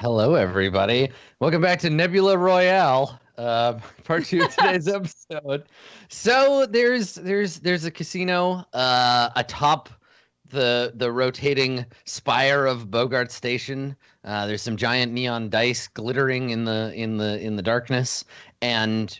Hello, everybody. Welcome back to Nebula Royale, part two of today's episode. So there's a casino atop the rotating spire of Bogart Station. There's some giant neon dice glittering in the darkness, and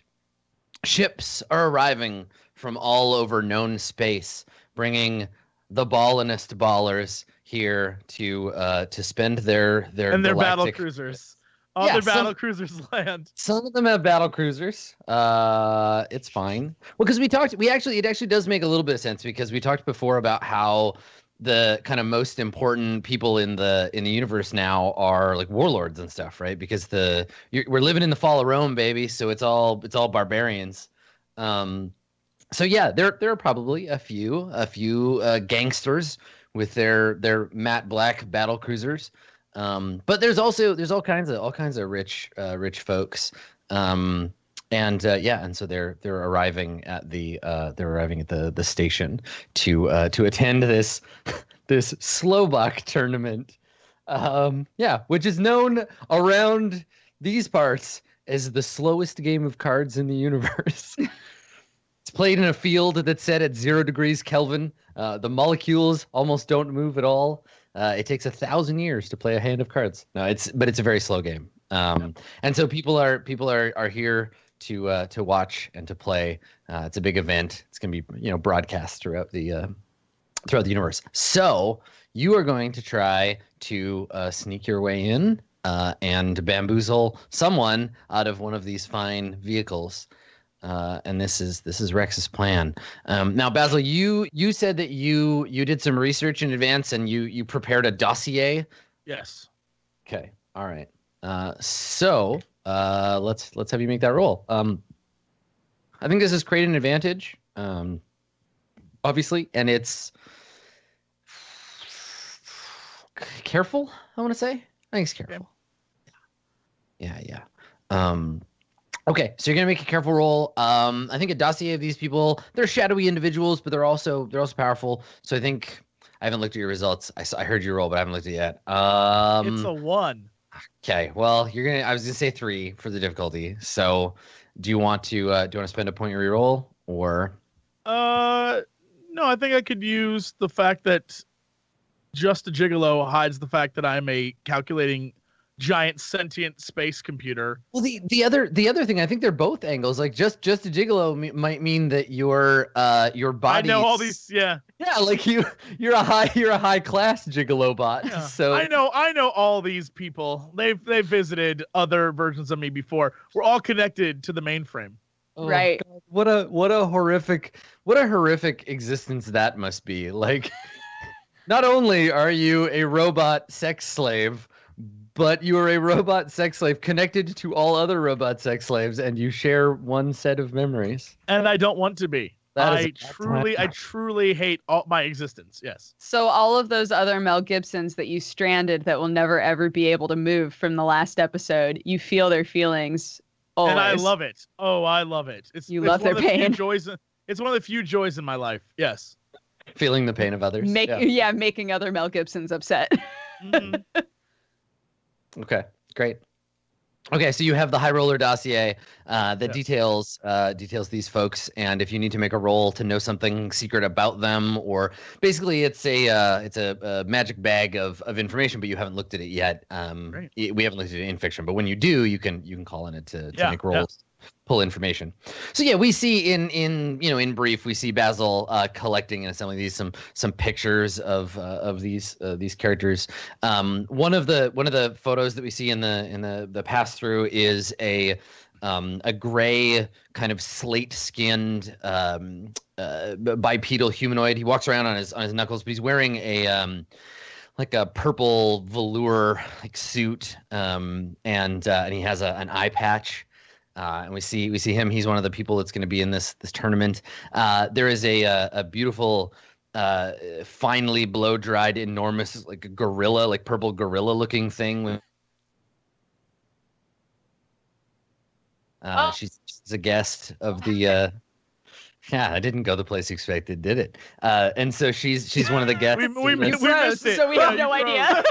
ships are arriving from all over known space, bringing the ballinest ballers here to spend their and their battle galactic cruisers. All their battle cruisers land. Some of them have battle cruisers. It's fine. Well, because it actually does make a little bit of sense because we talked before about how the kind of most important people in the universe now are like warlords and stuff, right? Because we're living in the fall of Rome, baby. So it's all barbarians. So yeah, there are probably a few gangsters with their matte black battle cruisers. But there's all kinds of rich folks. And so they're arriving at the station to attend this Slowbuck tournament. Which is known around these parts as the slowest game of cards in the universe. It's played in a field that's set at 0 degrees Kelvin. The molecules almost don't move at all. It takes 1,000 years to play a hand of cards. No, it's a very slow game. And so people are here to watch and to play. It's a big event. It's going to be broadcast throughout the universe. So you are going to try to sneak your way in and bamboozle someone out of one of these fine vehicles. And this is Rex's plan. Now, Basil, you said that you did some research in advance and you prepared a dossier. Yes. Okay. All right. So let's have you make that roll. I think this is create an advantage. Obviously, and it's careful. I want to say. I think it's careful. Yeah. Okay, so you're gonna make a careful roll. I think a dossier of these people, they're shadowy individuals, but they're also powerful. So I think I haven't looked at your results. I heard your roll, but I haven't looked at it yet. It's a 1. Okay, well I was gonna say 3 for the difficulty. So do you want to spend a point your reroll or? No, I think I could use the fact that Just a Gigolo hides the fact that I'm a calculating giant sentient space computer. Well, the other thing, I think they're both angles. Like just a gigolo might mean that your body. I know all these. Yeah, like you're a high class gigolo bot. Yeah. So I know all these people. They've visited other versions of me before. We're all connected to the mainframe. Oh, right. God, what a horrific existence that must be. Like, not only are you a robot sex slave, but you are a robot sex slave connected to all other robot sex slaves, and you share one set of memories. And I don't want to be. I truly hate all my existence. Yes. So all of those other Mel Gibsons that you stranded that will never ever be able to move from the last episode, you feel their feelings always. And I love it. Oh, I love it. It's love their pain. It's one of the few joys in my life. Yes. Feeling the pain of others. Making other Mel Gibsons upset. Mm-hmm. Okay, great. Okay, so you have the high roller dossier that details these folks, and if you need to make a roll to know something secret about them, or basically it's a magic bag of information, but you haven't looked at it yet. We haven't looked at it in fiction, but when you do, you can call on it to make rolls. Pull information. So yeah, we see in brief, we see Basil collecting and assembling these some pictures of these characters. One of the photos that we see in the pass through is a gray kind of slate skinned bipedal humanoid. He walks around on his knuckles, but he's wearing a like a purple velour like suit, and he has an eye patch. And we see him. He's one of the people that's going to be in this tournament. There is a beautiful, finely blow dried, enormous like a gorilla, like purple gorilla looking thing. She's a guest of the. Yeah, it didn't go the place you expected, did it? And so she's one of the guests. we missed it. So we have no idea.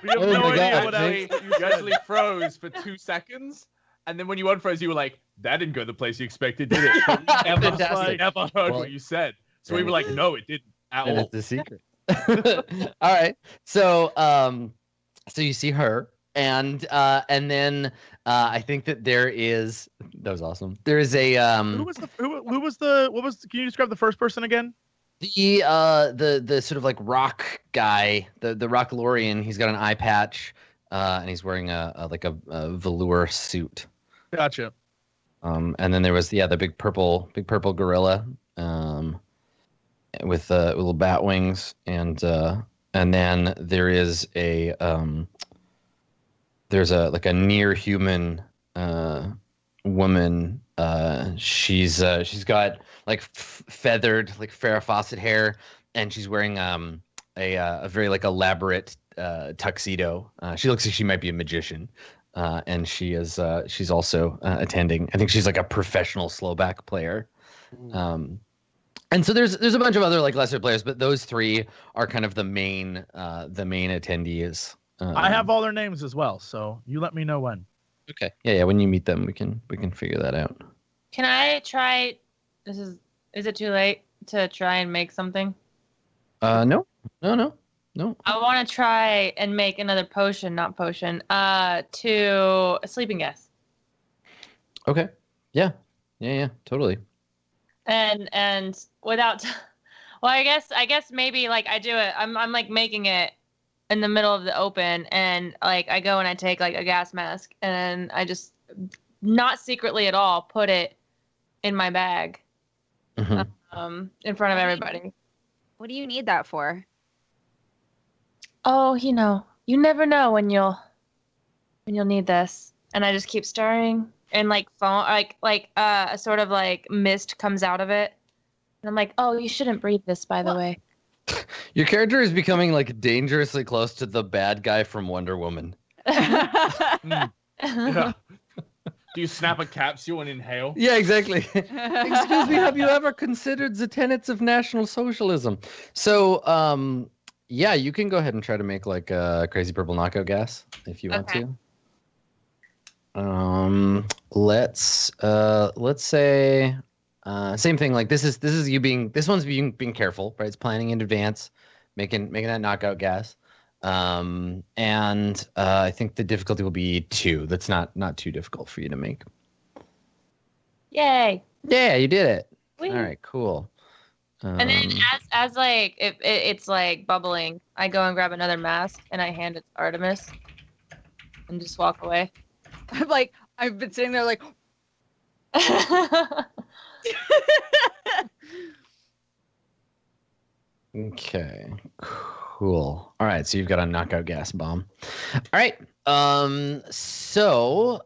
We have Oh no my idea God, what James. else You actually froze for 2 seconds, and then when you unfroze, you were like, "That didn't go the place you expected, did it?" But we never, Fantastic. never heard Well, what you said. So we were like, "No, it didn't at And all." it's a secret. All right. So so you see her, and then I think that there is that was awesome. There is a Who was the what was can you describe the first person again? the sort of like rock guy, the rock Lorian. He's got an eye patch, and he's wearing a velour suit. Gotcha. And then there was the big purple gorilla, with little bat wings, and then there is there's a near human woman. She's got like feathered like Farrah Fawcett hair, and she's wearing a very like elaborate tuxedo. She looks like she might be a magician. And she's also attending. I think she's like a professional slowback player. And so there's a bunch of other like lesser players, but those three are kind of the main attendees. I have all their names as well, so you let me know when. Okay. Yeah. When you meet them, we can figure that out. Can I try? Is it too late to try and make something? No. I want to try and make another potion, not potion. To a sleeping gas. Okay. Yeah. Totally. And without, well, I guess maybe like I do it. I'm like making it in the middle of the open, and like I go and I take like a gas mask, and I just not secretly at all put it in my bag, Mm-hmm. In front of everybody. What do you need that for? Oh, you never know when you'll need this. And I just keep stirring, and like foam, like a sort of like mist comes out of it. And I'm like, oh, you shouldn't breathe this, by the way. Your character is becoming like dangerously close to the bad guy from Wonder Woman. Yeah. Do you snap a capsule and inhale? Yeah, exactly. Excuse me, have you ever considered the tenets of National Socialism? So, yeah, you can go ahead and try to make like a crazy purple knockout gas if you want to. Let's say same thing. Like this one's being careful, right? It's planning in advance, making that knockout gas. And I think the difficulty will be 2. That's not too difficult for you to make. Yay! Yeah, you did it. Whee! All right, cool. And then as like it's like bubbling, I go and grab another mask and I hand it to Artemis, and just walk away. I'm like, I've been sitting there like, Okay, cool. All right, so you've got a knockout gas bomb. All right. So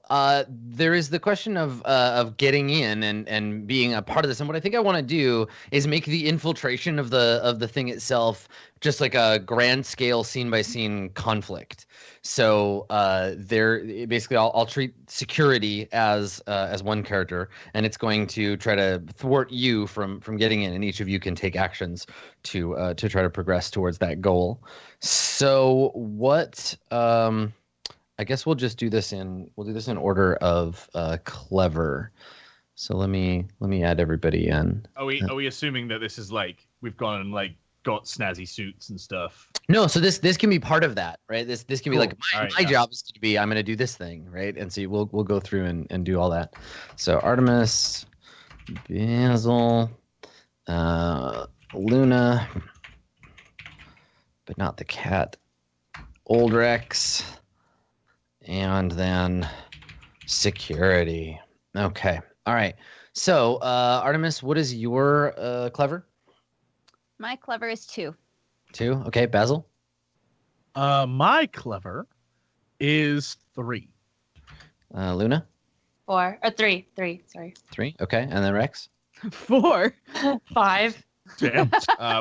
there is the question of getting in and being a part of this. And what I think I want to do is make the infiltration of the thing itself just like a grand scale scene by scene conflict. So basically I'll treat security as one character, and it's going to try to thwart you from getting in, and each of you can take actions to try to progress towards that goal. So what I guess we'll just do this in order of clever. So let me add everybody in. Are we assuming that this is like we've gone and like got snazzy suits and stuff? No, so this can be part of that, right? This can be like my job is to be I'm going to do this thing, right? And so we'll go through and do all that. So Artemis, Basil, Luna, but not the cat, Old Rex, and then security. Okay. All right. So Artemis, what is your clever? my clever is 2. 2. Okay. Basil? My clever is 3. Luna? 4 or 3. Sorry. 3. Okay. And then Rex? 4. 5. Damn.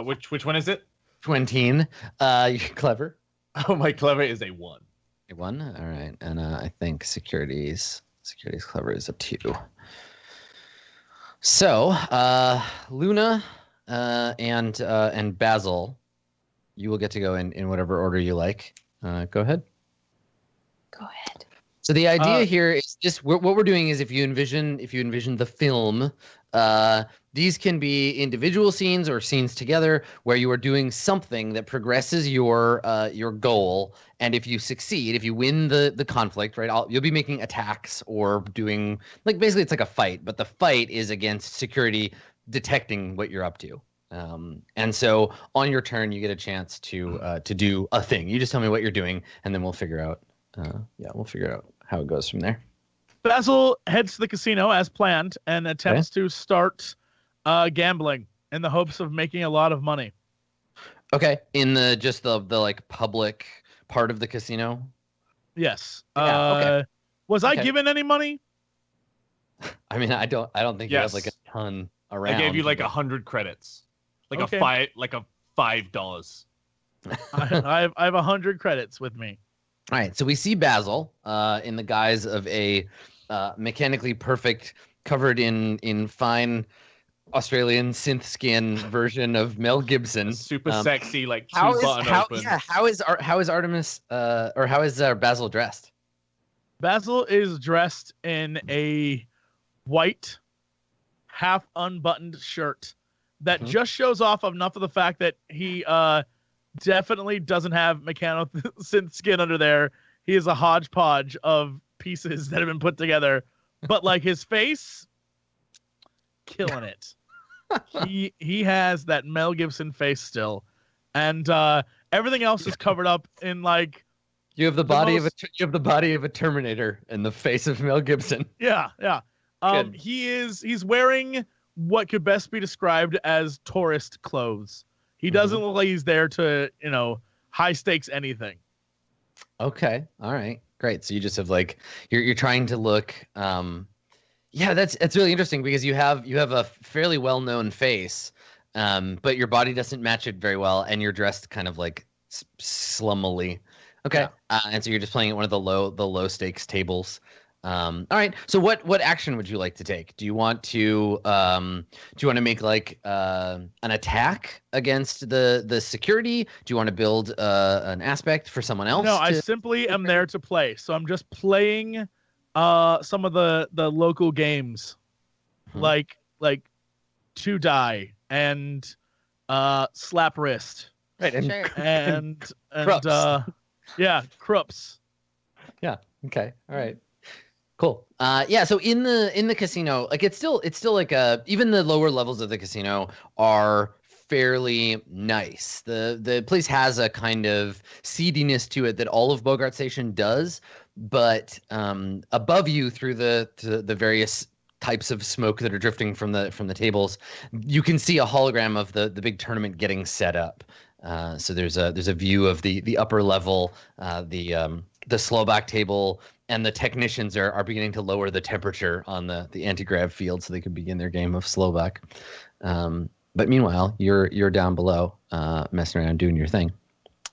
Which one is it? 20. You're clever. Oh, my clever is a 1. A 1. All right. And I think security's clever is a 2. So Luna and Basil, you will get to go in whatever order you like. Go ahead. Go ahead. So the idea here is just what we're doing is if you envision the film, these can be individual scenes or scenes together where you are doing something that progresses your goal, and if you succeed, if you win the conflict, right, you'll be making attacks or doing like basically it's like a fight, but the fight is against security detecting what you're up to. And so on your turn, you get a chance to do a thing. You just tell me what you're doing, and then we'll figure out. We'll figure out how it goes from there. Basil heads to the casino as planned and attempts to start gambling in the hopes of making a lot of money. Okay, in the like public part of the casino. Yes. Yeah, okay. Was I Okay. given any money? I mean, I don't think you have Yes. like a ton around. I gave you like but- 100 credits, like Okay. a $5. I have 100 credits with me. All right, so we see Basil in the guise of a mechanically perfect, covered in fine Australian synth skin version of Mel Gibson. Super Um, sexy, like How two is button open. how is Artemis or how is Basil dressed? Basil is dressed in a white, half unbuttoned shirt that Mhm. just shows off enough of the fact that he definitely doesn't have mechanical synth skin under there. He is a hodgepodge of pieces that have been put together, but like his face, killing it. he has that Mel Gibson face still, and everything else is covered up in like You have the The body most- of the body of a Terminator and the face of Mel Gibson. yeah. Good. He's wearing what could best be described as tourist clothes. He doesn't look like he's there to, high stakes anything. Okay. All right. Great. So you just have like you're trying to look yeah, that's really interesting because you have a fairly well-known face, but your body doesn't match it very well, and you're dressed kind of like slummily. Okay. And so you're just playing at one of the low stakes tables. All right. So what action would you like to take? Do you want to make like an attack against the security? Do you want to build an aspect for someone else? No, I simply am there to play. So I'm just playing some of the local games, Mhm. like Two Die and Slap Wrist Right. And, Sure. and Krups. yeah, Krups. Okay. All right. Cool. Yeah. So in the casino, like it's still like even the lower levels of the casino are fairly nice. The place has a kind of seediness to it that all of Bogart Station does, but above you through the various types of smoke that are drifting from the tables, you can see a hologram of the big tournament getting set up. So there's a view of the upper level, the slowback table, and the technicians are beginning to lower the temperature on the anti-grav field so they can begin their game of slowback. But meanwhile, you're down below, messing around doing your thing.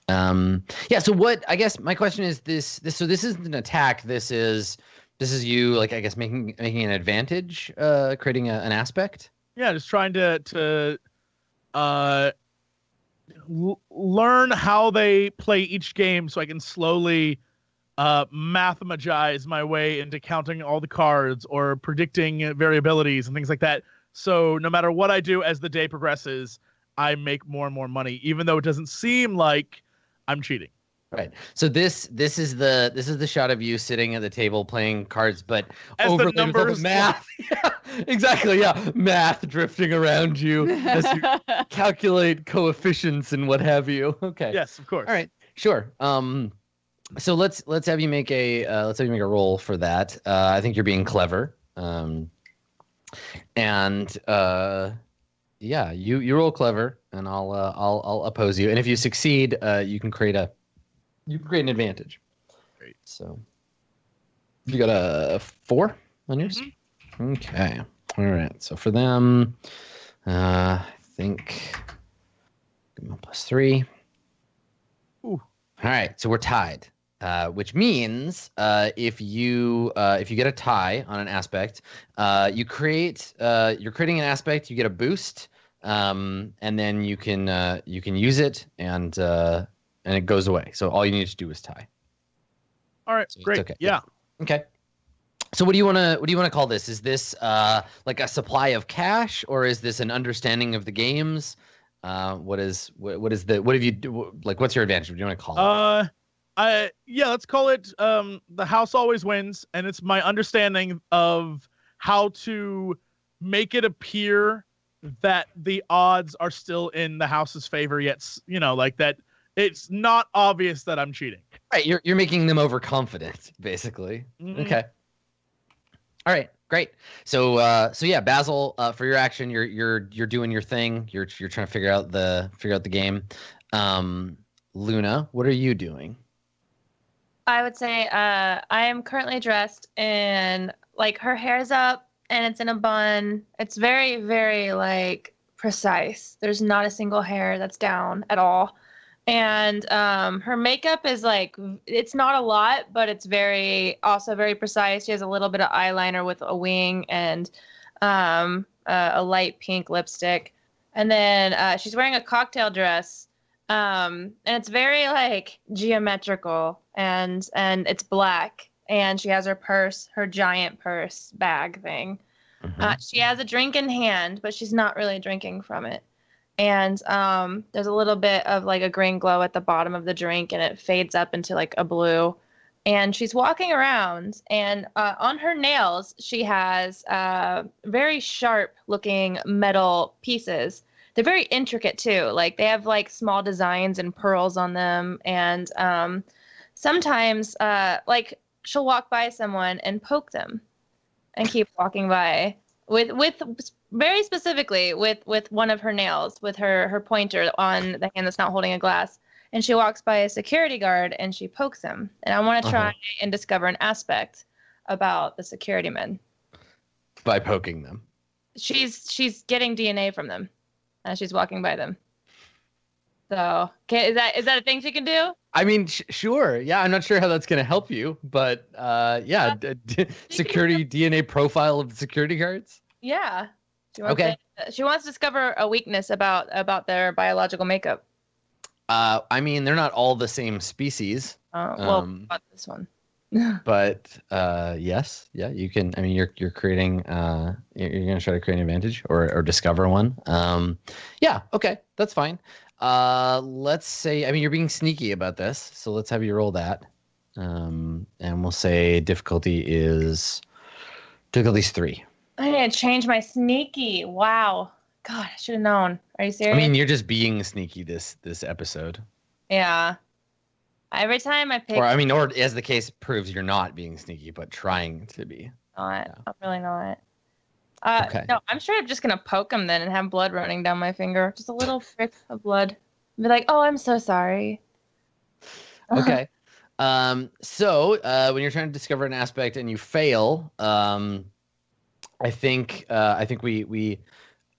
Yeah. So what? I guess my question is this. So this isn't an attack. This is you, like, I guess making an advantage, creating an aspect. Yeah, just trying to learn how they play each game so I can slowly mathematize my way into counting all the cards or predicting variabilities and things like that. So no matter what I do as the day progresses, I make more and more money, even though it doesn't seem like I'm cheating. Right. So this is the shot of you sitting at the table playing cards, but As the overlaid with all the numbers math. Yeah, exactly. Yeah, math drifting around you as you calculate coefficients and what have you. Okay. Yes, of course. All right. Sure. So let's have you make a roll for that. I think you're being clever. And yeah, you roll clever, and I'll oppose you. And if you succeed, you can create an advantage. Great. So you got a 4 on yours. Mm-hmm. Okay. All right. So for them, I think give them a +3. Ooh. All right. So we're tied. Which means if you get a tie on an aspect, you're creating an aspect, you get a boost, and then you can use it and and it goes away. So all you need to do is tie. All right, So it's great. okay. Yeah. Okay. So what do you want to call this? Is this like a supply of cash, or is this an understanding of the games? What have you like? What's your advantage? What do you want to call it? Let's call it the house always wins, and it's my understanding of how to make it appear that the odds are still in the house's favor, yet like that it's not obvious that I'm cheating. Right, you're making them overconfident, basically. Mhm. Okay. All right, great. So yeah, Basil, for your action, you're doing your thing. You're trying to figure out the game. Luna, what are you doing? I would say I am currently dressed in like her hair's up and it's in a bun. It's very, very like precise. There's not a single hair that's down at all. And her makeup is like, it's not a lot, but it's also very precise. She has a little bit of eyeliner with a wing and a light pink lipstick. And then she's wearing a cocktail dress. And it's very like geometrical and it's black. And she has her giant purse bag thing. She has a drink in hand, but she's not really drinking from it. And there's a little bit of like a green glow at the bottom of the drink, and it fades up into like a blue. And she's walking around, and on her nails, she has very sharp looking metal pieces. They're very intricate too. Like they have like small designs and pearls on them. And sometimes like she'll walk by someone and poke them and keep walking by with very specifically with one of her nails, with her pointer on the hand that's not holding a glass. And she walks by a security guard and she pokes him. And I want to try and discover an aspect about the security men. By poking them. She's getting DNA from them as she's walking by them. So, is that a thing she can do? I mean, sure. Yeah, I'm not sure how that's going to help you, but yeah, security DNA profile of the security guards. Yeah. She wants to discover a weakness about their biological makeup. I mean, they're not all the same species. About this one. But yes, yeah, you can. I mean, you're creating. You're gonna try to create an advantage or discover one. Yeah, okay, that's fine. Let's say. I mean, you're being sneaky about this, so let's have you roll that. And we'll say difficulty's 3. I need to change my sneaky. Wow. God, I should have known. Are you serious? I mean, you're just being sneaky this episode. Yeah. Every time I pick. Or as the case proves, you're not being sneaky, but trying to be. Not. Yeah. I'm really not. Okay. No, I'm sure I'm just gonna poke him then and have blood running down my finger. Just a little prick of blood. Be like, oh, I'm so sorry. Okay. So when you're trying to discover an aspect and you fail, I think we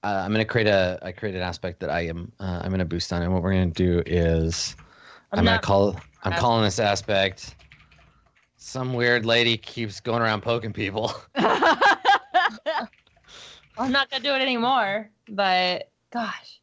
I'm gonna create an aspect that I'm gonna boost on, and what we're gonna do is I'm calling this aspect. Some weird lady keeps going around poking people. I'm not gonna do it anymore, but gosh.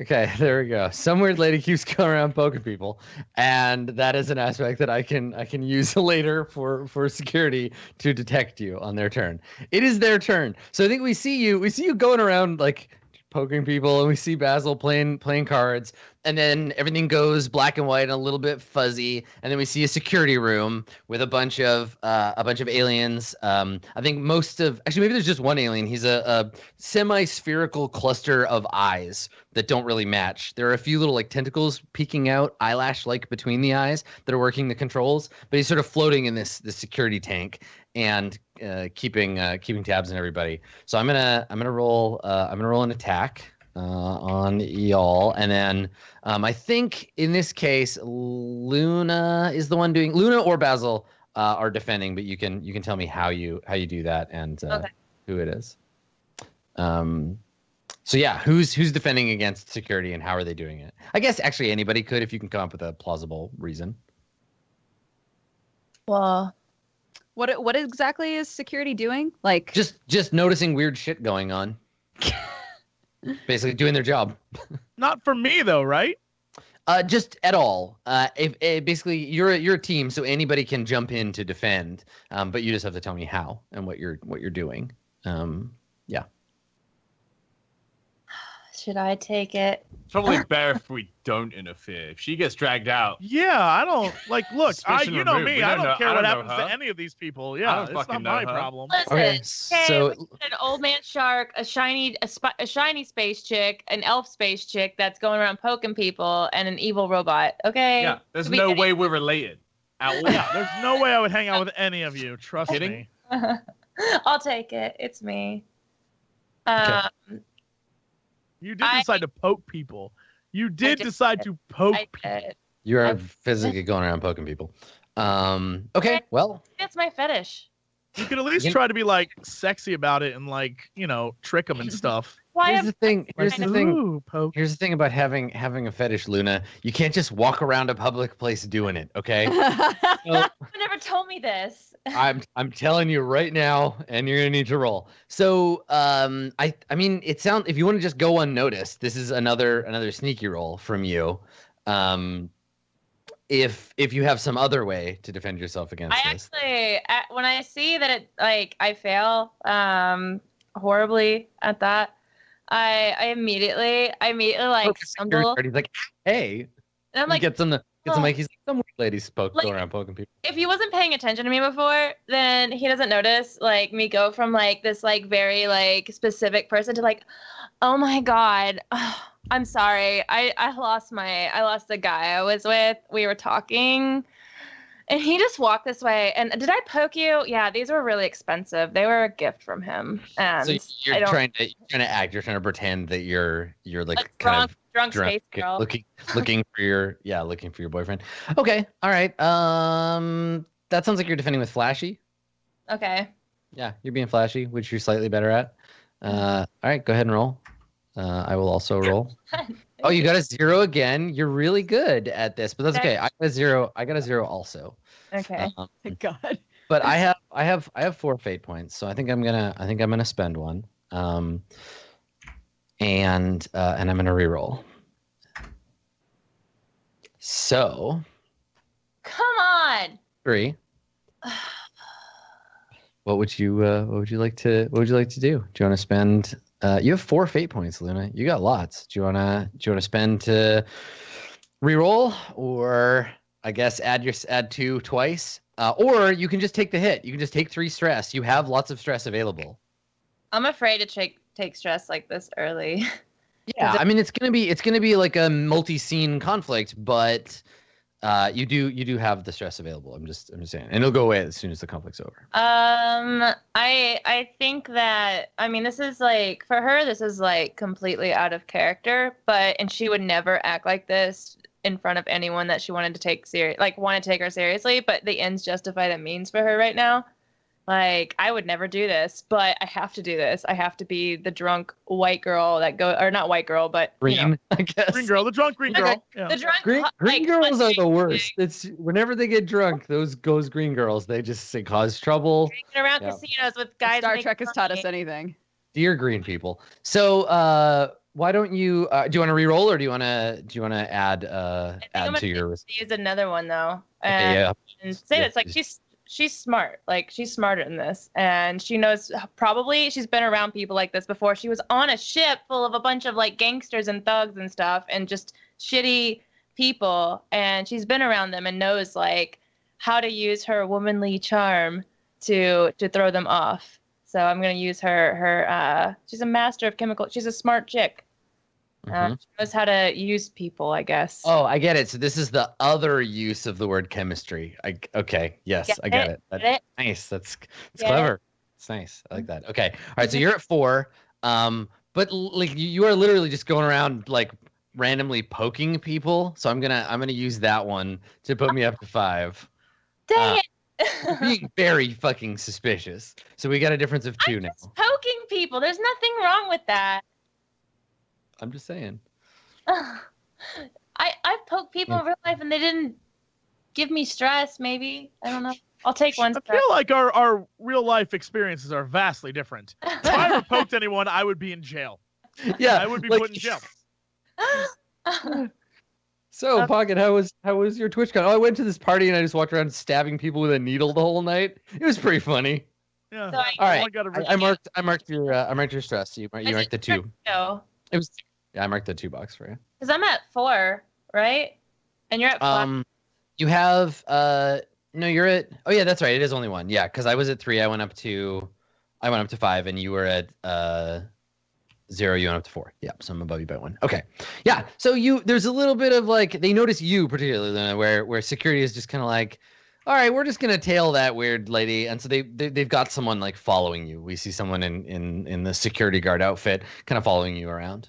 Okay, there we go. Some weird lady keeps going around poking people, and that is an aspect that I can use later for security to detect you on their turn. It is their turn, so I think we see you going around like poking people, and we see Basil playing cards, and then everything goes black and white and a little bit fuzzy, and then we see a security room with a bunch of aliens. I think maybe there's just one alien. He's a semi-spherical cluster of eyes that don't really match. There are a few little like tentacles peeking out, eyelash-like between the eyes that are working the controls, but he's sort of floating in this security tank and keeping tabs on everybody. So I'm gonna roll an attack on y'all, and then I think in this case Luna is the one doing. Luna or Basil are defending, but you can tell me how you do that and who it is. So yeah, who's defending against security and how are they doing it? I guess actually anybody could if you can come up with a plausible reason. Well, what exactly is security doing? Like just noticing weird shit going on. Basically doing their job. Not for me though, right? Just at all. If basically you're a team, so anybody can jump in to defend, but you just have to tell me how and what you're doing. Yeah. Should I take it? It's probably better if we don't interfere. If she gets dragged out, Yeah, I don't like. Look, Suspicion you know removed. me. We I don't don't know- care I what don't know happens to her. any of these people. I Yeah, don't it's not fucking know my her. problem. Listen, Okay, okay, so an old man shark, a shiny space chick, an elf space chick that's going around poking people, and an evil robot. Okay. yeah, there's Could be no any- way we're related. At all. Yeah, there's no way I would hang out with any of you. Trust Kidding? me. I'll take it. It's me. Okay. You did decide to poke people. You did did. decide to poke I people. did. you are I- physically going around poking people. Okay, well, That's my fetish. You could at least You- try to be like sexy about it and like, trick them and stuff. Why here's am the thing. Here's Like, the thing. ooh, poke. Here's the thing about having a fetish, Luna. You can't just walk around a public place doing it. Okay. you never told me this? I'm telling you right now, and you're gonna need to roll. So, I mean, it sounds, if you want to just go unnoticed, this is another sneaky roll from you. If you have some other way to defend yourself against I this, actually, when I see that it I fail horribly at that, I immediately like stumble, he's like, hey, and I'm like, get some "Oh." mic. He's like, some weird lady spoke Like- go around poking people. if he wasn't paying attention to me before, then he doesn't notice like me go from like this like very like specific person to like, oh my god, I'm sorry, I lost the guy I was with. We were talking, and he just walked this way. And did I poke you? Yeah, these were really expensive. They were a gift from him. And So I you're don't- trying to act. You're trying to pretend that you're like a kind of drunk drunk, space girl. looking for your boyfriend. Okay, all right. That sounds like you're defending with flashy. Okay. Yeah, you're being flashy, which you're slightly better at. All right, go ahead and roll. I will also roll. Oh, you got a 0 again. You're really good at this, but that's okay. I got a 0 also. Okay. Thank God. But I have 4 fate points, so I think I'm gonna spend one. And I'm gonna reroll. So Come on. 3. What would you like to do? Do you want to spend? You have 4 fate points, Luna. You got lots. Do you wanna spend to reroll, or I guess add 2 twice, or you can just take the hit. You can just take 3 stress. You have lots of stress available. I'm afraid to take stress like this early. Yeah, I mean it's gonna be like a multi-scene conflict, but you do have the stress available. I'm just saying, and it'll go away as soon as the conflict's over. I think that, I mean, this is like, for her, this is like completely out of character, and she would never act like this in front of anyone that she wanted to take wanted to take her seriously, but the ends justify the means for her right now. Like, I would never do this, but I have to do this. I have to be the drunk white girl or not white girl, but Green, I guess. Green girl, the drunk green girl. Yeah. the drunk Green like, girls are the hot worst. It's whenever they get drunk, those green girls. They just cause trouble. drinking around Yeah. casinos with guys. Star making Trek has taught us money. anything. Dear green people. So why don't you? Do you want to re-roll, or do you want to add I'm add gonna to your? use another one though. Okay, yeah. And say Yeah, it's like please. she's smart. Like, she's smarter than this, and she knows, probably she's been around people like this before. She was on a ship full of a bunch of like gangsters and thugs and stuff, and just shitty people, and she's been around them and knows like how to use her womanly charm to throw them off. So I'm gonna use her. She's a master of chemical. She's a smart chick. Mhm. She knows how to use people, I guess. Oh, I get it. So this is the other use of the word chemistry. Okay. Yes, Get I get it? it. That's Get it? nice. That's Get it? clever. It's nice. I like that. Okay. All right. So you're at 4. But like you are literally just going around like randomly poking people. So I'm gonna use that one to put me up to 5. Dang it! Being very fucking suspicious. So we got a difference of 2 I'm now. just poking people. There's nothing wrong with that. I'm just saying. I've poked people in real life and they didn't give me stress. Maybe, I don't know. I'll take one I stress. feel like our real life experiences are vastly different. If I ever poked anyone, I would be in jail. Yeah. I would be like- put in jail. So, Pokket, how was your TwitchCon? Oh, I went to this party and I just walked around stabbing people with a needle the whole night. It was pretty funny. Yeah. So I- All right, Someone got a I marked your stress. You marked the 2. No, It was I marked the 2 box for you. because I'm at 4, right? And you're at 5. You have no, you're at. Oh yeah, that's right. It is only 1. Yeah, because I was at 3. I went up to 5, and you were at 0. You went up to 4. Yeah, so I'm above you by 1. Okay. Yeah. So there's a little bit of like they notice you particularly, Luna, where security is just kind of like, all right, we're just gonna tail that weird lady, and so they've got someone like following you. We see someone in the security guard outfit, kind of following you around.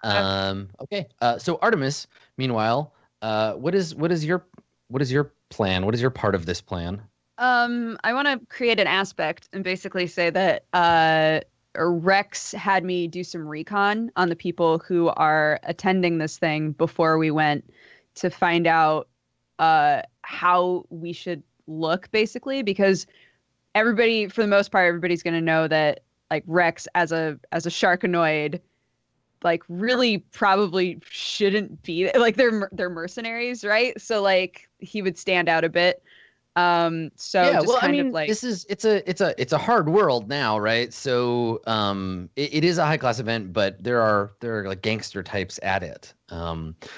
Okay. So Artemis, meanwhile, what is your plan? What is your part of this plan? I want to create an aspect and basically say that Rex had me do some recon on the people who are attending this thing before we went to find out how we should look, basically, because everybody, for the most part, everybody's going to know that like Rex as a sharkanoid, like really probably shouldn't be like they're mercenaries, right? So like he would stand out a bit. So yeah, just well, kind I mean, of like it's a hard world now, right? So it is a high class event, but there are like gangster types at it.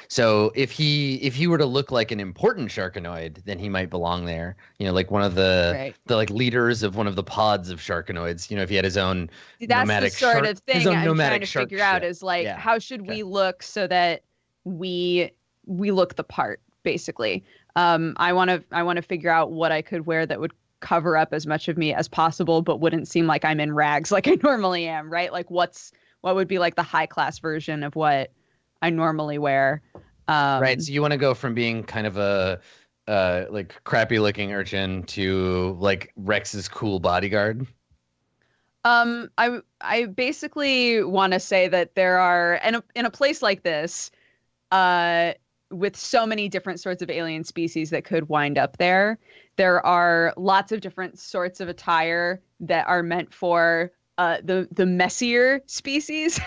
So if he were to look like an important sharkanoid, then he might belong there. You know, like one of the like leaders of one of the pods of sharkanoids. You know, if he had his own that's nomadic the sort of thing I'm trying to shark figure out ship. is like Yeah. how should we look so that we look the part, basically. I want to figure out what I could wear that would cover up as much of me as possible, but wouldn't seem like I'm in rags like I normally am, right? Like what would be like the high class version of what I normally wear. Right. So you want to go from being kind of a like crappy looking urchin to like Rex's cool bodyguard. I basically want to say that there are in a place like this, with so many different sorts of alien species that could wind up there, there are lots of different sorts of attire that are meant for the messier species,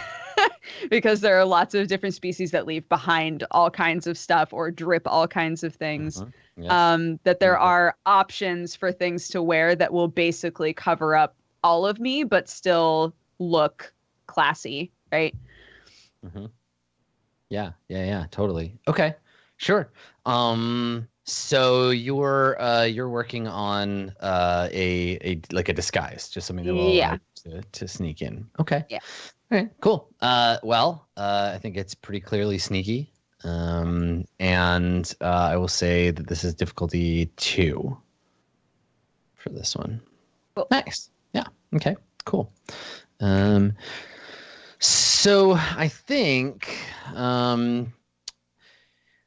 because there are lots of different species that leave behind all kinds of stuff or drip all kinds of things. Yes. That there are options for things to wear that will basically cover up all of me, but still look classy, right? Mm-hmm. Yeah, totally. Okay, sure. So you're working on a like a disguise, just something that will allow you to sneak in. Okay. Yeah. All right. Cool. Well, I think it's pretty clearly sneaky. And I will say that this is difficulty 2 for this one. Cool. Nice. Yeah. Okay. Cool. So I think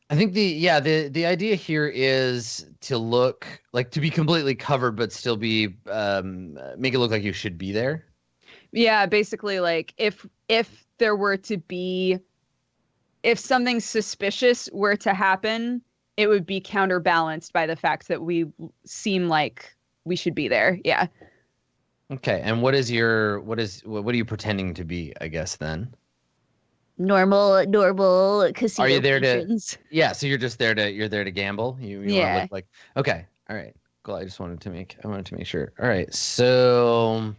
the idea here is to look like to be completely covered, but still be make it look like you should be there. Yeah, basically, like if there were to be, if something suspicious were to happen, it would be counterbalanced by the fact that we seem like we should be there. Yeah. Okay, and what are you pretending to be, I guess, then? Normal casino Are you there patrons. to? Yeah, so you're there to gamble. You want to look like. Okay, all right, cool. I wanted to make sure. All right, so,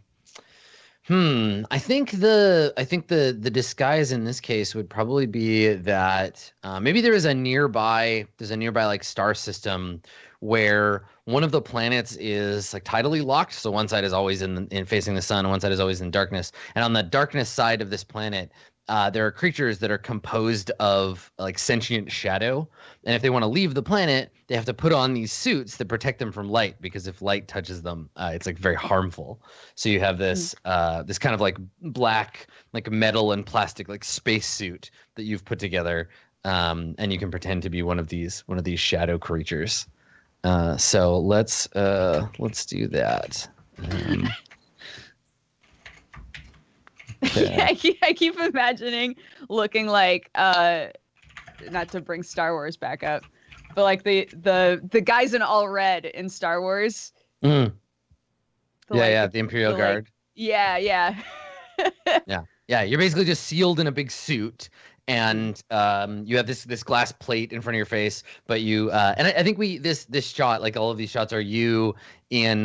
I think the disguise in this case would probably be that maybe there's a nearby like star system where one of the planets is like tidally locked, so one side is always in facing the sun, one side is always in darkness, and on the darkness side of this planet, there are creatures that are composed of like sentient shadow, and if they want to leave the planet, they have to put on these suits that protect them from light, because if light touches them, it's like very harmful. So you have this this kind of like black like metal and plastic like space suit that you've put together, and you can pretend to be one of these shadow creatures. So let's do that. Yeah, I keep imagining looking like not to bring Star Wars back up, but like the guys in all red in Star Wars. The Imperial Guard. Yeah. Yeah, you're basically just sealed in a big suit, and you have this glass plate in front of your face, but you and I think this shot, like all of these shots, are you in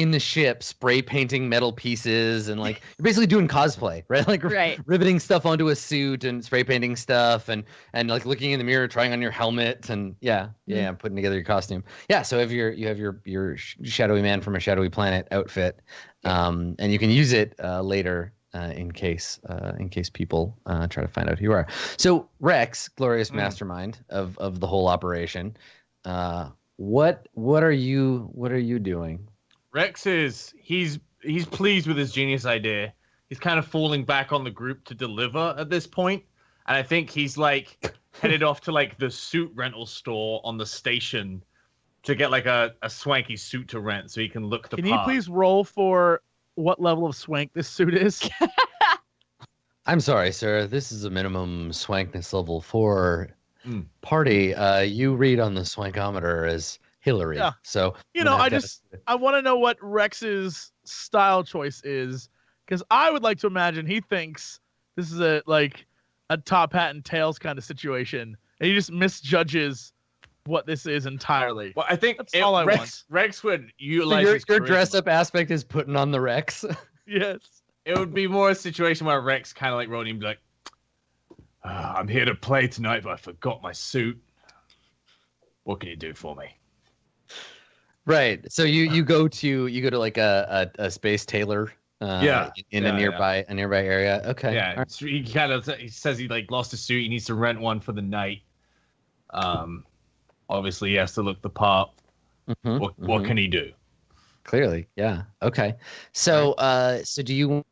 the ship spray painting metal pieces, and like you're basically doing cosplay, right? Like Right. riveting stuff onto a suit and spray painting stuff, and like looking in the mirror, trying on your helmet, and putting together your costume. Yeah, so you have your shadowy man from a shadowy planet outfit, and you can use it later in case people try to find out who you are. So Rex, glorious mastermind of the whole operation, what are you doing? Rex he's pleased with his genius idea. He's kind of falling back on the group to deliver at this point, and I think he's like headed off to like the suit rental store on the station to get like a swanky suit to rent so he can look the Can part. you please roll for what level of swank this suit is? I'm sorry, sir. This is a minimum swankness level 4 party. You read on the swankometer as Hillary. Yeah. So I want to know what Rex's style choice is, because I would like to imagine he thinks this is a top hat and tails kind of situation, and he just misjudges what this is entirely. Well, I think That's all I want. Rex would So utilize your his dress charisma. up aspect is putting on the Rex. Yes. It would be more a situation where Rex kind of like wrote him like, I'm here to play tonight, but I forgot my suit. What can you do for me? Right. So you go to like a space tailor. In a nearby area. Okay. Yeah. All right. So he says he like lost his suit. He needs to rent one for the night. Obviously he has to look the part. What can he do? Clearly, yeah. Okay. So so do you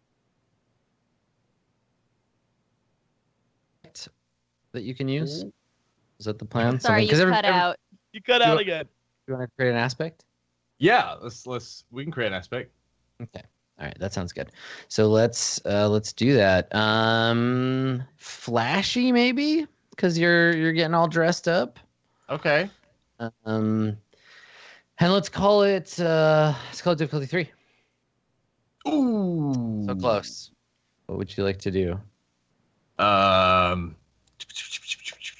that you can use? Is that the plan? Sorry, you cut out. You cut out again. You want to create an aspect? Yeah, we can create an aspect. Okay. All right, that sounds good. So let's do that. Flashy maybe, because you're getting all dressed up. Okay. And let's call it difficulty 3. Ooh. So close. What would you like to do?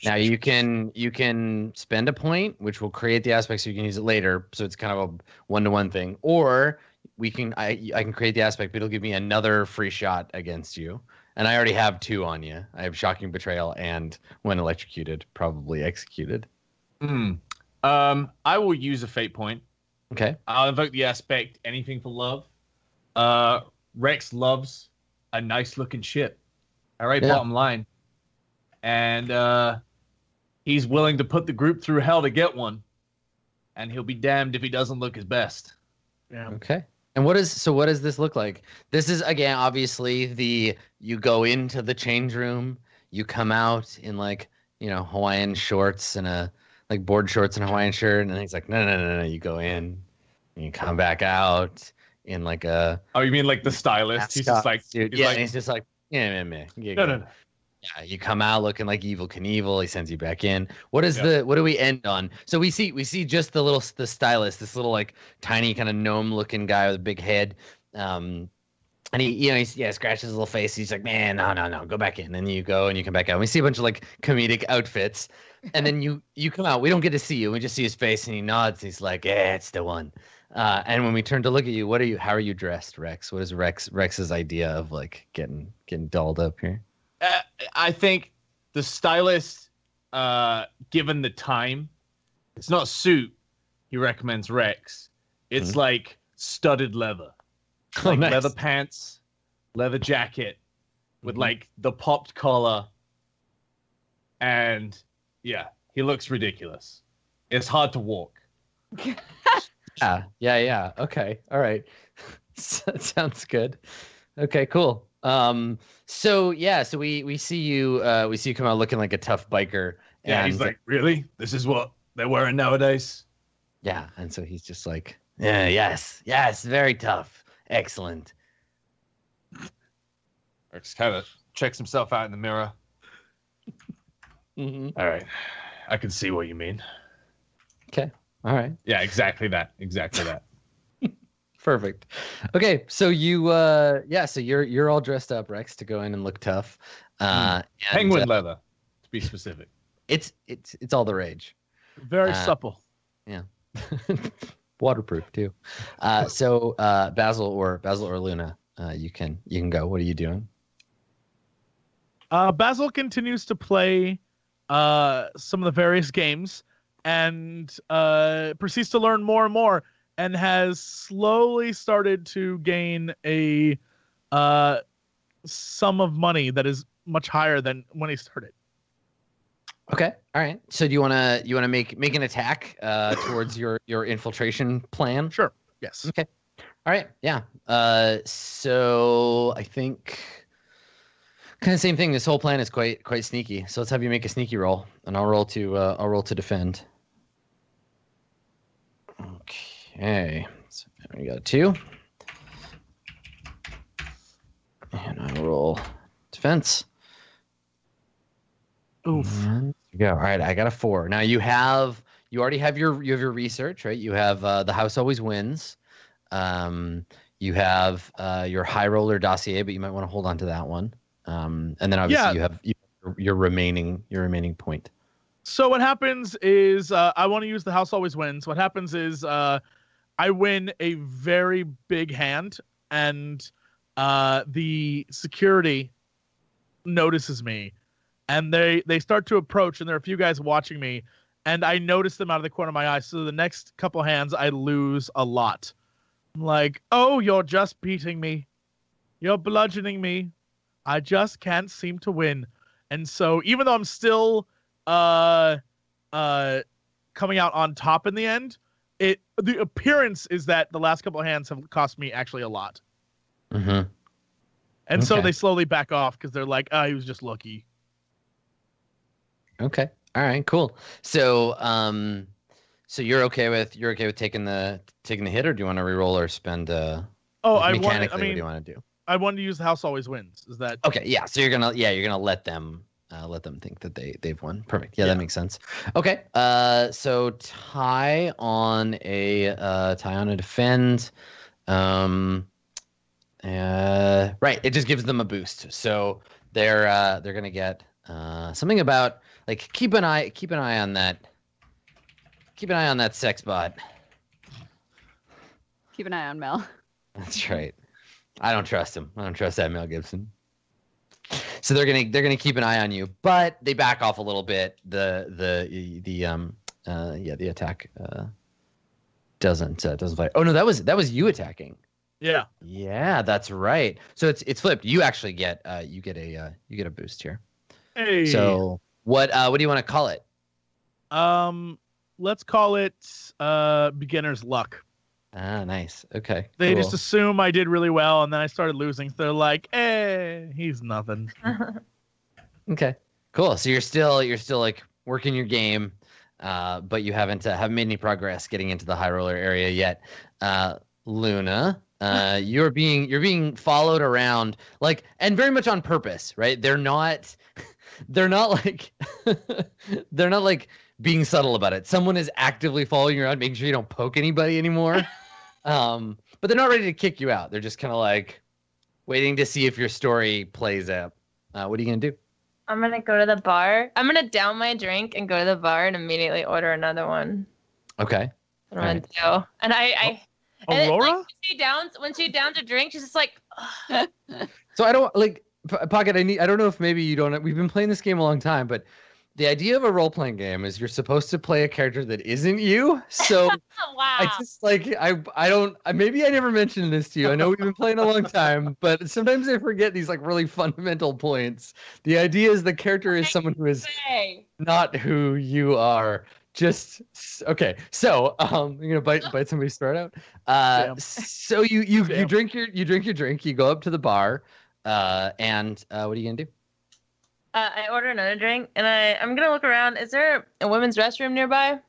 Now you can spend a point, which will create the aspect so you can use it later. So it's kind of a 1-to-1 thing. Or I can create the aspect, but it'll give me another free shot against you. And I already have 2 on you. I have shocking betrayal and when electrocuted, probably executed. I will use a fate point. Okay. I'll invoke the aspect anything for love. Rex loves a nice looking ship. All right, Yeah. bottom line. And he's willing to put the group through hell to get one. And he'll be damned if he doesn't look his best. Yeah. Okay. And what does this look like? This is, again, obviously you go into the change room, you come out in Hawaiian shorts and board shorts and a Hawaiian shirt, and he's like, no, you go in and you come back out in like a Oh, you mean like the stylist? He's just like, suit. he's Yeah, like, and he's just like, no. Yeah, you come out looking like Evil Knievel. He sends you back in. What do we end on? So we see just the stylist, this little like tiny kind of gnome looking guy with a big head. And he scratches his little face. He's like, man, no, go back in. And you go and you come back out. And we see a bunch of like comedic outfits. And then you come out. We don't get to see you. We just see his face and he nods. He's like, yeah, it's the one. And when we turn to look at you, how are you dressed, Rex? What is Rex's idea of like getting dolled up here? I think the stylist, given the time, it's not suit. He recommends Rex. It's like studded leather, like nice. leather pants, leather jacket with like the popped collar, and yeah, he looks ridiculous. It's hard to walk. Yeah. Okay. All right. Sounds good. Okay, cool. So we see you come out looking like a tough biker. Yeah, and he's like, really? This is what they're wearing nowadays? yeah, and so he's just like, yeah, yes, very tough, excellent. Rex kind of checks himself out in the mirror. Mm-hmm. All right, I can see what you mean. Okay, all right. Yeah, exactly that. Perfect. Okay, so so you're all dressed up, Rex, to go in and look tough. And, Penguin leather, to be specific. It's all the rage. Very supple. Yeah. Waterproof too. So Basil or Luna, you can go. What are you doing? Basil continues to play some of the various games and proceeds to learn more and more, and has slowly started to gain a sum of money that is much higher than when he started. Okay. All right. So do you wanna make an attack towards your infiltration plan? Sure. Yes. Okay. All right. Yeah. So I think kind of same thing. This whole plan is quite sneaky. So let's have you make a sneaky roll, and I'll roll to defend. Okay. So we got a 2, and I roll defense. Oof. And there you go. All right. I got a 4. Now you already have your research, right? You have the house always wins. You have your high roller dossier, but you might want to hold on to that one. And then obviously you have your remaining point. So what happens is I want to use the house always wins. What happens is I win a very big hand, and the security notices me, and they start to approach, and there are a few guys watching me, and I notice them out of the corner of my eye. So the next couple hands I lose a lot. I'm like, oh, you're just beating me. You're bludgeoning me. I just can't seem to win. And so even though I'm still coming out on top in the end, the appearance is that the last couple of hands have cost me actually a lot. Mm-hmm. And so they slowly back off because they're like, he was just lucky. Okay. All right, cool. So so you're okay with taking the hit, or do you want to reroll or spend mechanically, what do you want to do? I wanted to use the house always wins. Is that okay? Yeah. So you're gonna let them think that they've won. Perfect. Yeah, that makes sense. Okay. So tie on a defend. Right. It just gives them a boost. So they're gonna get something about like keep an eye on that. Keep an eye on that sex bot. Keep an eye on Mel. That's right. I don't trust him. I don't trust that Mel Gibson. So they're gonna keep an eye on you, but they back off a little bit. The attack doesn't fight. Oh no, that was you attacking. Yeah. Yeah, that's right. So it's flipped. You actually get a boost here. Hey. So what do you want to call it? Let's call it beginner's luck. Ah, nice. Okay. They cool. just assume I did really well, and then I started losing. So they're like, he's nothing. Okay. Cool. So you're still like working your game, but you haven't made any progress getting into the high roller area yet. Luna, you're being followed around, like, and very much on purpose, right? They're not like they're not like being subtle about it. Someone is actively following you around, making sure you don't poke anybody anymore. But they're not ready to kick you out. They're just kind of like waiting to see if your story plays out. What are you gonna do? I'm gonna go to the bar. I'm gonna down my drink and go to the bar and immediately order another one. Okay. That's what I'm gonna do. And Aurora? When she downs a drink, she's just like. So I don't like Pokket. I don't know if maybe you don't. We've been playing this game a long time, but the idea of a role-playing game is you're supposed to play a character that isn't you. So Wow. I just like I don't. Maybe I never mentioned this to you. I know we've been playing a long time, but sometimes I forget these like really fundamental points. The idea is the character is someone who is not who you are. Just okay. So you're gonna bite somebody's throat out. So you drink your drink. You go up to the bar, and what are you gonna do? I order another drink, and I'm gonna look around. Is there a women's restroom nearby?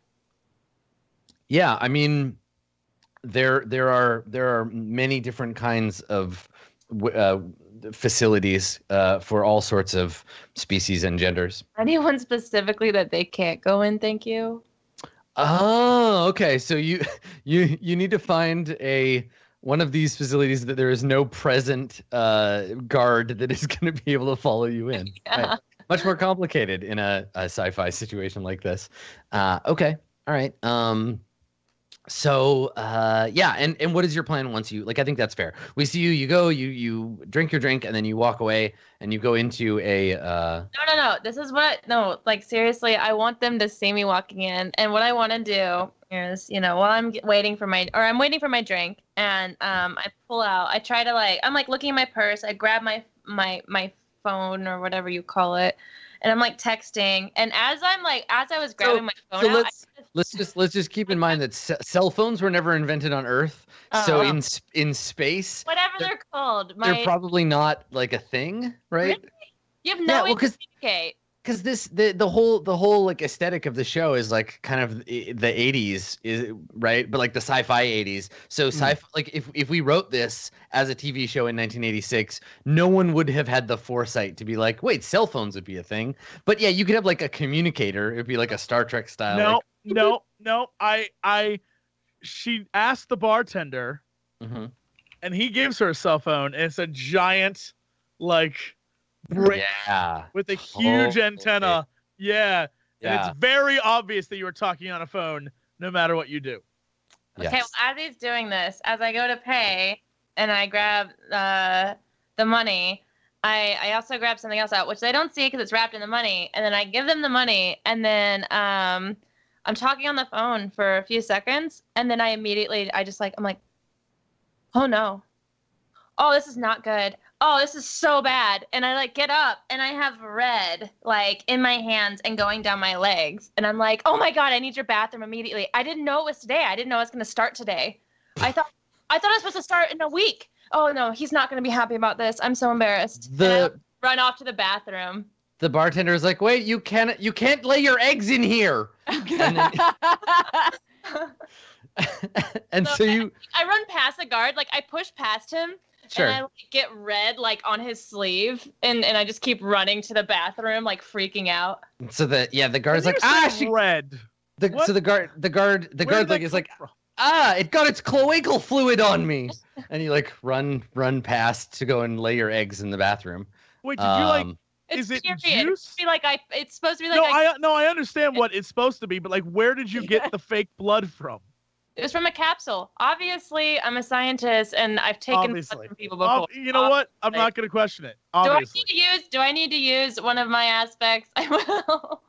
Yeah, I mean, there are many different kinds of facilities for all sorts of species and genders. Anyone specifically that they can't go in? Thank you. Oh, okay. So you need to find a one of these facilities that there is no present guard that is going to be able to follow you in. Yeah. Right. Much more complicated in a sci-fi situation like this. Okay. All right. So yeah, and what is your plan once you, like, I think that's fair. We see you go, you drink your drink, and then you walk away and you go into a No. This is no, like seriously, I want them to see me walking in, and what I want to do is, while I'm waiting for my drink, and I pull out, I try to I'm looking at my purse, I grab my phone or whatever you call it, and I'm texting, and as I was grabbing my phone out, let's just keep in mind that cell phones were never invented on Earth. So in space, whatever they're called, they're probably not like a thing, right? Really? You have no way to communicate. Because the whole like aesthetic of the show is like kind of the 80s, is right, but like the sci-fi 80s. So sci-fi, like if we wrote this as a TV show in 1986, no one would have had the foresight to be like, wait, cell phones would be a thing. But yeah, you could have like a communicator. It'd be like a Star Trek style. No. She asked the bartender, and he gives her a cell phone, and it's a giant brick with a huge antenna. Yeah. And it's very obvious that you are talking on a phone no matter what you do. Okay, well, as he's doing this, as I go to pay and I grab the money, I also grab something else out, which they don't see because it's wrapped in the money. And then I give them the money, and then I'm talking on the phone for a few seconds, and then I'm like, oh no. Oh, this is not good. Oh, this is so bad. And I get up, and I have red in my hands and going down my legs. And I'm like, oh my God, I need your bathroom immediately. I didn't know it was today. I didn't know it was going to start today. I thought I was supposed to start in a week. Oh no, he's not going to be happy about this. I'm so embarrassed. And I run off to the bathroom. The bartender is like, wait, you can't lay your eggs in here. And then, so I run past the guard, I push past him. Sure. And I get red on his sleeve, and I just keep running to the bathroom, freaking out. So the guard's like, red. So the guard is like, it got its cloacal fluid on me, and you run past to go and lay your eggs in the bathroom. Wait, did you It's is it period. juice? It's supposed to be I understand what it's supposed to be, but where did you get the fake blood from? It was from a capsule. Obviously, I'm a scientist, and I've taken blood from people before. You know what? I'm not going to question it. Obviously. Do I need to use one of my aspects? I will.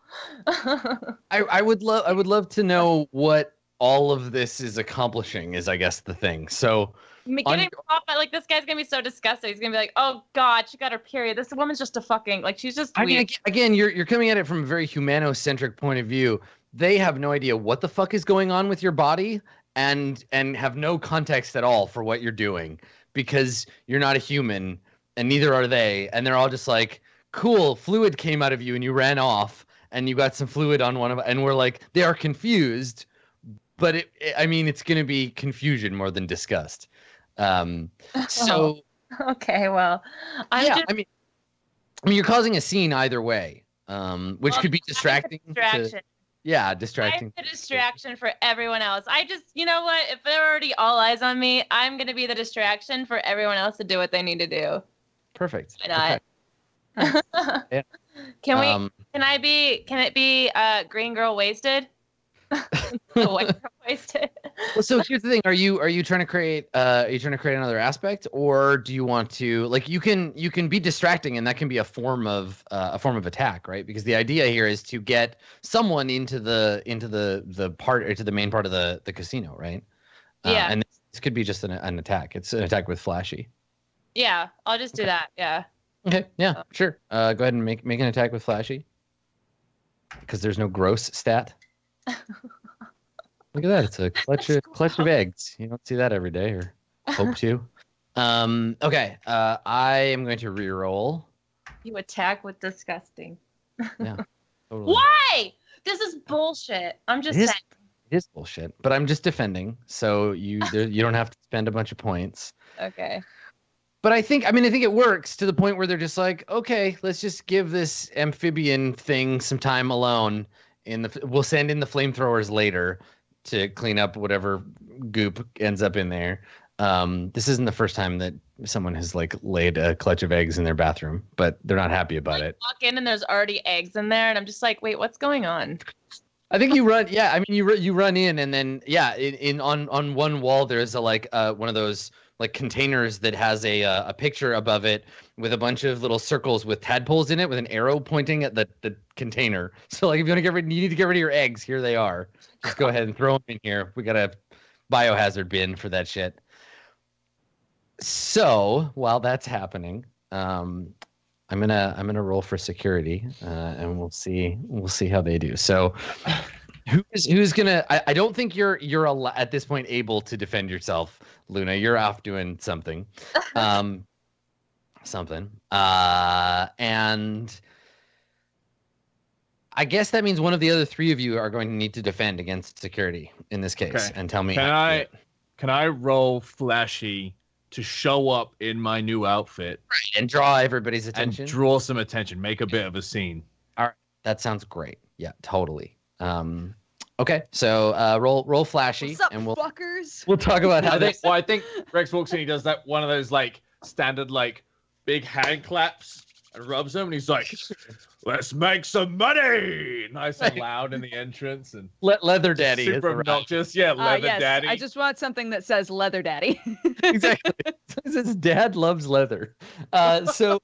I would love to know what all of this is accomplishing. Is I guess the thing. So. Getting off, this guy's gonna be so disgusted. He's gonna be like, "Oh God, she got her period. This woman's just a fucking she's just." I mean, again, you're coming at it from a very humanocentric point of view. They have no idea what the fuck is going on with your body, and have no context at all for what you're doing, because you're not a human, and neither are they. And they're all just like, "Cool, fluid came out of you, and you ran off, and you got some fluid on one of." And we're like, they are confused, but it's gonna be confusion more than disgust. So okay, well, I mean you're causing a scene either way, which could be distracting. Distraction. Distracting. I'm the distraction for everyone else. You know what? If they're already all eyes on me, I'm gonna be the distraction for everyone else to do what they need to do. Perfect. Why not? Right. Yeah. Can it be green girl wasted? White girl wasted. Well, so here's the thing: are you trying to create another aspect, or do you want to you can be distracting, and that can be a form of attack, right? Because the idea here is to get someone into the main part of the casino, right? Yeah. And this could be just an attack. It's an attack with flashy. Yeah, I'll just do that. Yeah. Okay. Yeah. Sure. Go ahead and make an attack with flashy. Because there's no gross stat. Look at that. It's a clutch of eggs. You don't see that every day, or hope to. Okay. I am going to reroll. You attack with disgusting. Yeah. Totally. Why? This is bullshit. I'm just saying. It is bullshit, but I'm just defending, so you don't have to spend a bunch of points. Okay. But I think it works to the point where they're just like, okay, let's just give this amphibian thing some time alone. We'll send in the flamethrowers later to clean up whatever goop ends up in there. This isn't the first time that someone has like laid a clutch of eggs in their bathroom, but they're not happy about it. Walk in and there's already eggs in there, and I'm just like, wait, what's going on? I think you run. Yeah, I mean you run in, and then on one wall there's a one of those like containers that has a picture above it with a bunch of little circles with tadpoles in it with an arrow pointing at the container. So like if you need to get rid of your eggs, here they are. Just go ahead and throw them in here. We got a biohazard bin for that shit. So while that's happening, I'm gonna roll for security, and we'll see how they do. So who's gonna? I don't think you're at this point able to defend yourself, Luna. You're off doing something, and I guess that means one of the other three of you are going to need to defend against security in this case. Okay. And tell me, can I roll flashy to show up in my new outfit and draw everybody's attention? and draw some attention, make a bit of a scene? All right, that sounds great. Yeah, totally. Okay, so roll flashy, What's up, and we'll fuckers? talk about how this. I think Rex walks in, he does that one of those like standard like big hand claps and rubs them, and he's like, "Let's make some money!" Nice and loud in the entrance, and Leather Daddy is super arrived. obnoxious. Yeah, leather Yes, daddy. I just want something that says Leather Daddy. Exactly. It says Dad loves leather. So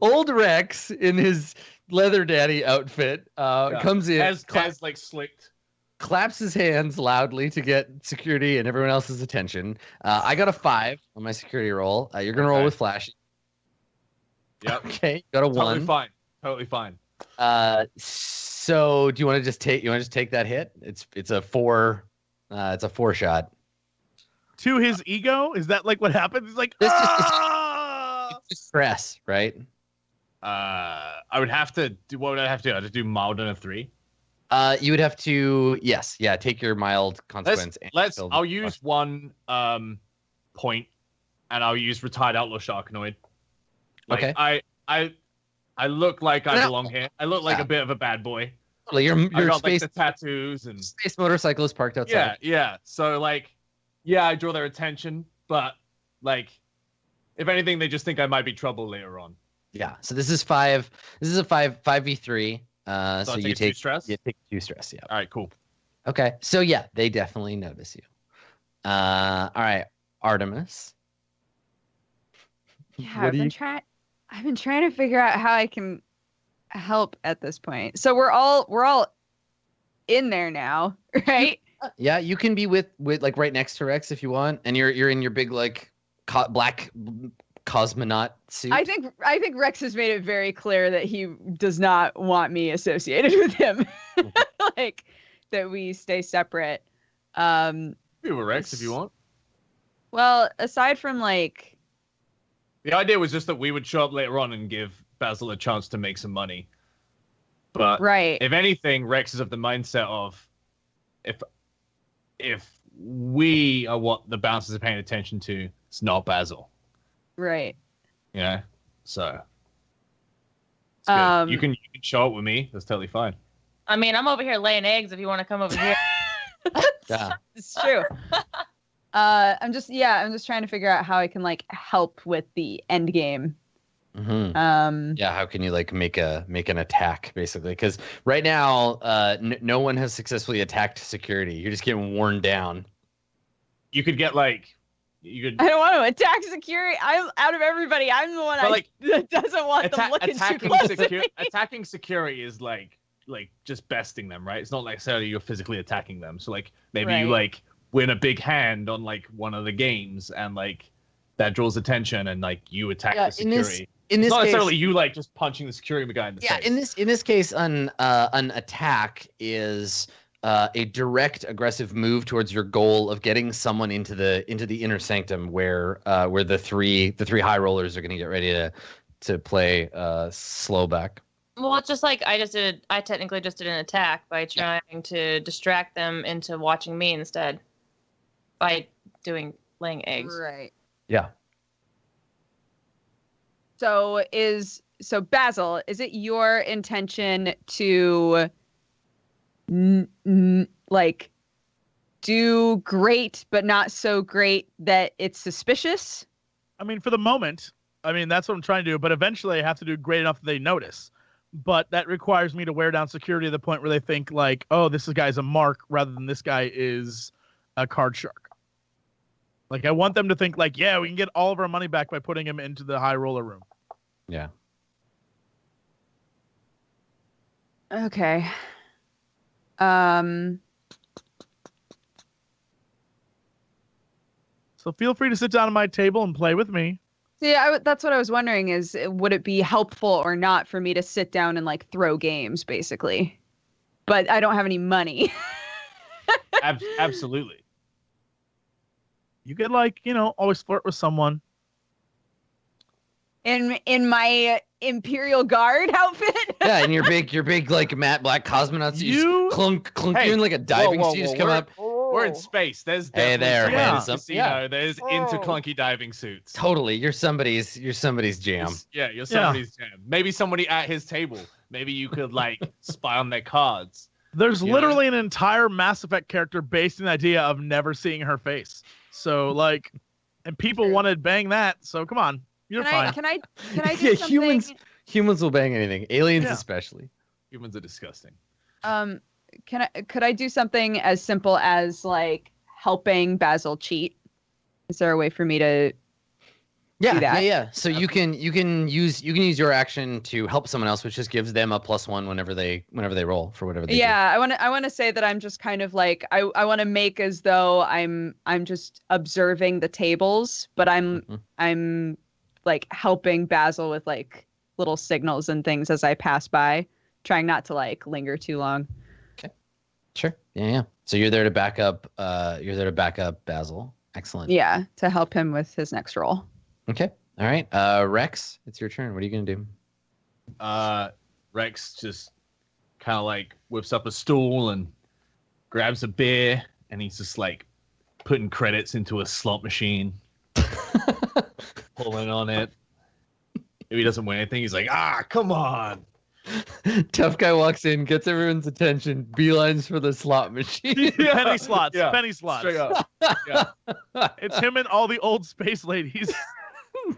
old Rex in his Leather Daddy outfit comes in, has like slicked. claps his hands loudly to get security and everyone else's attention. I got a 5 on my security roll. You're gonna roll with flashy. Yep. Okay. Got a 1. Totally fine. So do you want to just take that hit? It's a 4. It's a 4 shot. To his ego? Is that like what happens? He's like, This just- ah! It's stress, right? I would have to do. What would I have to do? I just do mild and a 3. You would have to take your mild consequence. I'll use 1 point, and I'll use retired outlaw Sharknoid. Like, Okay. I look like I No. belong here. I look like a bit of a bad boy. Totally, I your got space like the tattoos and space motorcycle is parked outside. yeah. So like, yeah, I draw their attention, but like, if anything, they just think I might be trouble later on. Yeah. So this is 5. This is a 5v3. So I you take 2 stress. You take 2 stress. Yeah. All right, cool. Okay. So yeah, they definitely notice you. All right, Artemis. Yeah, What do you- I've been trying to figure out how I can help at this point. So we're all in there now, right? Yeah, you can be with like right next to Rex if you want, and you're in your big like black cosmonaut suit. I think Rex has made it very clear that he does not want me associated with him. Like that we stay separate. Be with Rex if you want. Well, aside from like The idea was just that we would show up later on and give Basil a chance to make some money. But right. if anything, Rex is of the mindset of if we are what the bouncers are paying attention to, it's not Basil. Right. You know? So it's good. You can show up with me. That's totally fine. I mean, I'm over here laying eggs if you want to come over here. Yeah. It's true. I'm just trying to figure out how I can like help with the end game. Mm-hmm. Yeah, how can you like make an attack basically? Because right now, no one has successfully attacked security. You're just getting worn down. You could get like I don't want to attack security. I'm out of everybody. I'm the one that doesn't want them looking too close at me. Attacking security is like just besting them, right? It's not necessarily you're physically attacking them. So like maybe you like win a big hand on like one of the games and like that draws attention and like you attack the security. In this it's not case, necessarily you like just punching the security guy in the face. In this case, an attack is a direct aggressive move towards your goal of getting someone into the inner sanctum where the three high rollers are going to get ready to play slow back. Well, it's just like I technically just did an attack by trying to distract them into watching me instead by laying eggs. Right. Yeah. So Basil, is it your intention to like do great, but not so great that it's suspicious. I mean, for the moment, that's what I'm trying to do. But eventually, I have to do great enough that they notice. But that requires me to wear down security to the point where they think like, oh, this guy's a mark rather than this guy is a card shark. Like, I want them to think like, yeah, we can get all of our money back by putting him into the high roller room. Yeah. Okay. So feel free to sit down at my table and play with me. See, that's what I was wondering is, would it be helpful or not for me to sit down and like throw games, basically? But I don't have any money. Absolutely. You could always flirt with someone. In my Imperial Guard outfit. Yeah, and your big like matte black cosmonauts. You clunk Hey, you in like a diving suit. Just come up. We're in space. There's Hey there, handsome. handsome. Yeah, there's into clunky diving suits. Totally, you're somebody's jam. You're somebody's jam. Maybe somebody at his table. Maybe you could like spy on their cards. There's literally an entire Mass Effect character based on the idea of never seeing her face. So like, and people want to bang that. So come on, you're fine. Can I do something? Humans will bang anything. Aliens especially. Humans are disgusting. Could I do something as simple as like helping Basil cheat? Is there a way for me to do that? Yeah. So you can use your action to help someone else, which just gives them a +1 whenever they roll for whatever they do. I want to say that I'm just kind of like I want to make as though I'm just observing the tables, but I'm like helping Basil with like little signals and things as I pass by, trying not to like linger too long. Okay. Sure. Yeah. So you're there to back up Basil. Excellent. Yeah, to help him with his next roll. Okay. All right. Rex, it's your turn. What are you gonna do? Rex just kind of like whips up a stool and grabs a beer, and he's just like putting credits into a slot machine, pulling on it. If he doesn't win anything, he's like, come on. Tough guy walks in, gets everyone's attention, beelines for the slot machine. Penny slots. Yeah. Penny slots. Straight up. Yeah. It's him and all the old space ladies.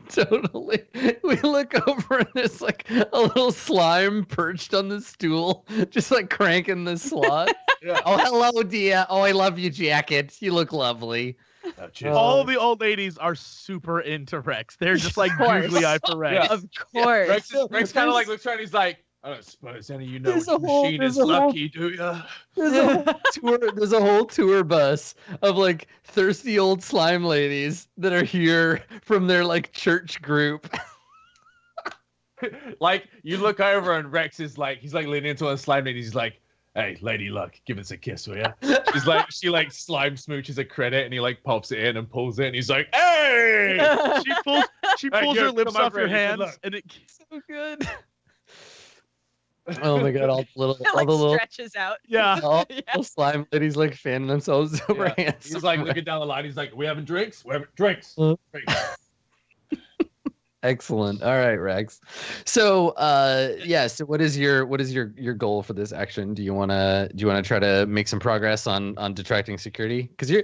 Totally. We look over and there's like a little slime perched on the stool, just like cranking the slot. Yeah. Oh, hello, dear. Oh, I love your jacket. You look lovely. All the old ladies are super into Rex. They're just like googly eyed for Rex. Yeah. Of course. Rex kind of like looks around. He's like, I don't suppose any of you know which machine is lucky, do ya? There's a whole tour bus of like thirsty old slime ladies that are here from their like church group. Like you look over and Rex is like, he's like leaning into a slime lady. He's like, hey, Lady Luck, give us a kiss, will ya? She's like, she like slime smooches a credit and he like pops it in and pulls it and he's like, hey! She pulls her lips off your hands and it's So good. Oh my god, all the Like little stretches out. Yeah. little slime ladies like fanning themselves over hands. He's like looking down the line. He's like, we having drinks? We're having drinks. Drinks. Excellent. All right, Rex. So, so what is your goal for this action? Do you wanna try to make some progress on detracting security? Because you're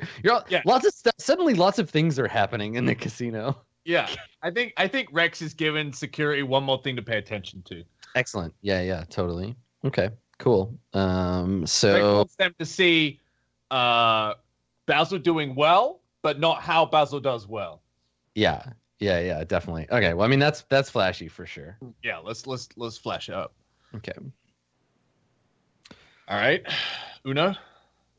lots of stuff. Suddenly, lots of things are happening in the casino. Yeah, I think Rex is giving security one more thing to pay attention to. Excellent. Yeah, totally. Okay, cool. Rex So wants them to see Basil doing well, but not how Basil does well. yeah, definitely. Okay, well, I mean that's flashy for sure. Yeah, let's flash it up. Okay. All right, Uno.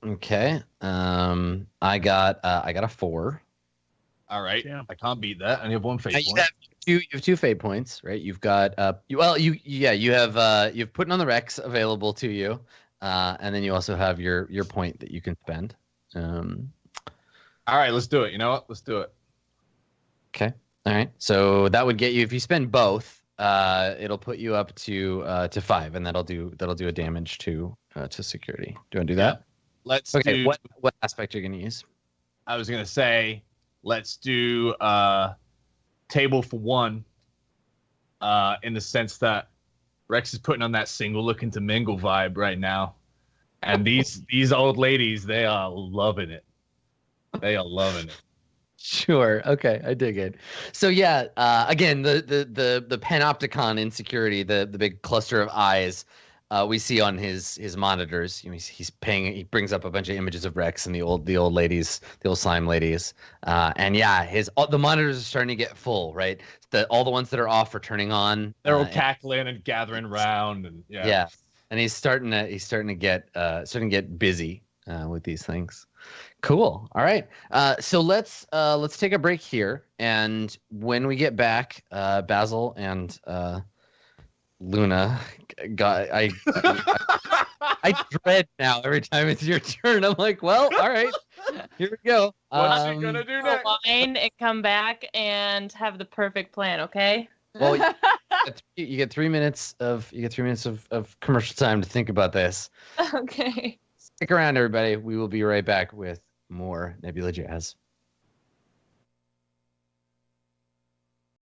Okay. I got a 4. All right, Damn. I can't beat that. I only have one fate You point. have 2 fate points, right? You've got you have putting on the Rex available to you, and then you also have your point that you can spend. All right, let's do it. You know what? Let's do it. Okay. All right. So that would get you, if you spend both, it'll put you up to 5, and that'll do a damage to security. Do you want to do that? Let's Okay. do. What aspect are you going to use? I was gonna say, let's do table for 1. In the sense that Rex is putting on that single looking to mingle vibe right now, And these old ladies, they are loving it. They are loving it. Sure. Okay, I dig it. So yeah, again, the panopticon insecurity, the big cluster of eyes, we see on his monitors. You know, he brings up a bunch of images of Rex and the old ladies, the old slime ladies, and yeah, the monitors are starting to get full, right? All the ones that are off are turning on. They're all cackling and gathering round, and yeah, and he's starting to get busy with these things. Cool. All right. So let's take a break here, and when we get back, Basil and Luna, I dread now every time it's your turn. I'm like, well, all right, here we go. What's she gonna do next? Wine and come back and have the perfect plan. Okay. Well, you get 3 minutes of commercial time to think about this. Okay. Stick around, everybody. We will be right back with more Nebula Jazz.